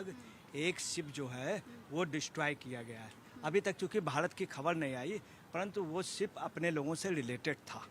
लगभग एक शिप जो है वो डिस्ट्रॉय किया गया है। अभी तक चूंकि भारत की खबर नहीं आई, परंतु वो शिप अपने लोगों से रिलेटेड था।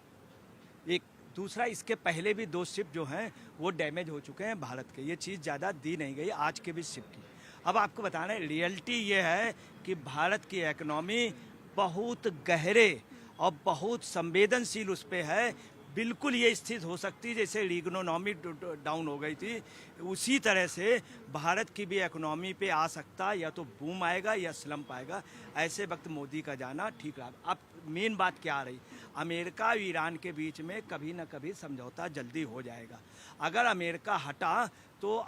एक दूसरा, इसके पहले भी 2 शिप जो हैं वो डैमेज हो चुके हैं भारत के। ये चीज़ ज़्यादा दी नहीं गई आज के भी शिप की। अब आपको बताना है, रियलिटी ये है कि भारत की इकोनॉमी बहुत गहरे और बहुत संवेदनशील उस पे है। बिल्कुल ये स्थिति हो सकती जैसे इकोनॉमी डाउन हो गई थी, उसी तरह से भारत की भी इकोनॉमी पे आ सकता, या तो बूम आएगा या स्लम्प आएगा। ऐसे वक्त मोदी का जाना ठीक रहा। अब मेन बात क्या आ रही, अमेरिका और ईरान के बीच में कभी ना कभी समझौता जल्दी हो जाएगा। अगर अमेरिका हटा तो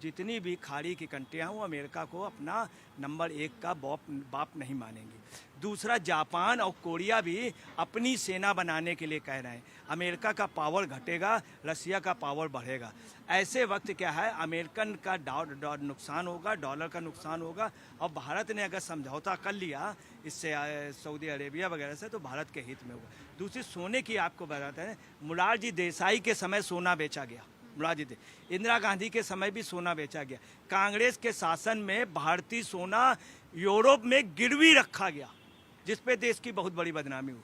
जितनी भी खाड़ी की कंट्रियाँ वो अमेरिका को अपना नंबर 1 का बाप नहीं मानेंगी। दूसरा, जापान और कोरिया भी अपनी सेना बनाने के लिए कह रहे हैं। अमेरिका का पावर घटेगा, रसिया का पावर बढ़ेगा। ऐसे वक्त क्या है, अमेरिकन का नुकसान होगा, डॉलर का नुकसान होगा, और भारत ने अगर समझौता कर लिया इससे सऊदी अरेबिया वगैरह से, तो भारत के हित में होगा। दूसरी, सोने की आपको बताते हैं, मोरारजी देसाई के समय सोना बेचा गया। इंदिरा गांधी के समय भी सोना बेचा गया। कांग्रेस के शासन में भारतीय सोना यूरोप में गिरवी रखा गया, जिस पे देश की बहुत बड़ी बदनामी हुई।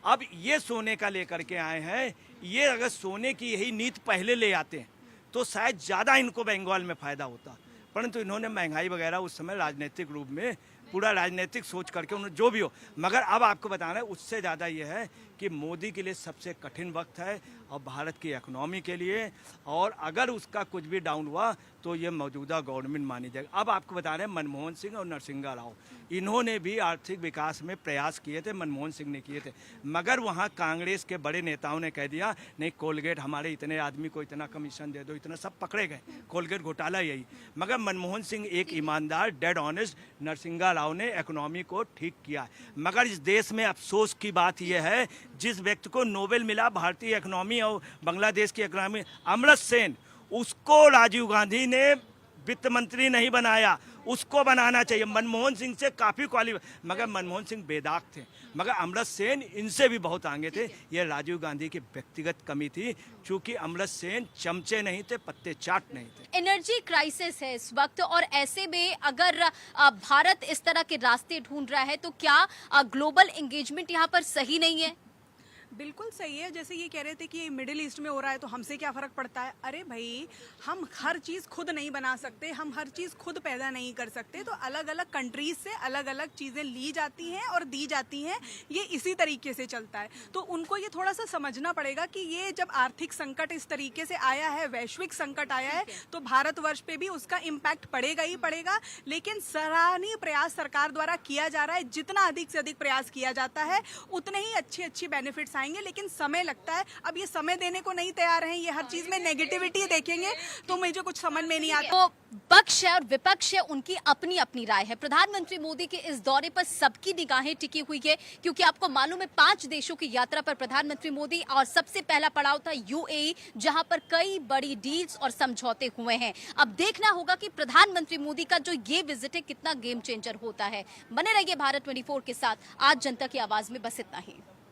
अब ये सोने का लेकर के आए हैं। ये अगर सोने की यही नीति पहले ले आते हैं तो शायद ज़्यादा इनको बंगाल में फ़ायदा होता, परंतु इन्होंने महंगाई वगैरह उस समय राजनीतिक रूप में पूरा राजनीतिक सोच करके उन्होंने जो भी हो। मगर अब आपको बताना है, उससे ज़्यादा ये है कि मोदी के लिए सबसे कठिन वक्त है और भारत की इकोनॉमी के लिए, और अगर उसका कुछ भी डाउन हुआ तो ये मौजूदा गवर्नमेंट मानी जाएगी। अब आपको बता रहे हैं, मनमोहन सिंह और नरसिंहा राव, इन्होंने भी आर्थिक विकास में प्रयास किए थे, मनमोहन सिंह ने किए थे, मगर वहाँ कांग्रेस के बड़े नेताओं ने कह दिया नहीं, कोलगेट हमारे इतने आदमी को इतना कमीशन दे दो, इतना, सब पकड़े गए। कोलगेट घोटाला यही। मगर मनमोहन सिंह एक ईमानदार, डेड ऑनेस्ट, नरसिंहा राव ने इकोनॉमी को ठीक किया। मगर इस देश में अफसोस की बात यह है, जिस व्यक्ति को नोबेल मिला भारतीय इकोनॉमी और बांग्लादेश की इकोनॉमी, अमर्त्य सेन, उसको राजीव गांधी ने वित्त मंत्री नहीं बनाया, उसको बनाना चाहिए। मनमोहन सिंह से काफ़ी क्वालिफाई, मगर मनमोहन सिंह बेदाग थे, मगर अमर्त्य सेन इनसे भी बहुत आगे थे। ये राजीव गांधी की व्यक्तिगत कमी थी, क्योंकि अमर्त्य सेन चमचे नहीं थे, पत्ते चाट नहीं थे। एनर्जी क्राइसिस है इस वक्त, और ऐसे में अगर भारत इस तरह के रास्ते ढूंढ रहा है तो क्या ग्लोबल एंगेजमेंट यहाँ पर सही नहीं है? बिल्कुल सही है। जैसे ये कह रहे थे कि मिडिल ईस्ट में हो रहा है तो हमसे क्या फ़र्क पड़ता है। अरे भाई, हम हर चीज़ खुद नहीं बना सकते, हम हर चीज़ खुद पैदा नहीं कर सकते, तो अलग अलग कंट्रीज से अलग अलग चीज़ें ली जाती हैं और दी जाती हैं। ये इसी तरीके से चलता है। तो उनको ये थोड़ा सा समझना पड़ेगा कि ये जब आर्थिक संकट इस तरीके से आया है, वैश्विक संकट आया है, तो भारतवर्ष पे भी उसका इम्पैक्ट पड़ेगा ही पड़ेगा। लेकिन सराहनीय प्रयास सरकार द्वारा किया जा रहा है। जितना अधिक से अधिक प्रयास किया जाता है उतने ही अच्छी बेनिफिट्स आएंगे, लेकिन समय लगता है। अब ये समय देने को नहीं तैयार हैं, ये हर चीज में नेगेटिविटी देखेंगे, तो मुझे कुछ समझ में नहीं आता। तो पक्ष है और विपक्ष है, उनकी अपनी अपनी राय है। प्रधानमंत्री मोदी के इस दौरे पर सबकी निगाहें टिकी हुई है, क्योंकि आपको मालूम है 5 देशों की यात्रा पर प्रधानमंत्री मोदी, और सबसे पहला पड़ाव था यूएई, जहां पर कई बड़ी डील्स और समझौते हुए हैं। अब देखना होगा कि प्रधानमंत्री मोदी का जो ये विजिट है कितना गेम चेंजर होता है। बने रहिए भारत 24 के साथ। आज जनता की आवाज में बस इतना ही।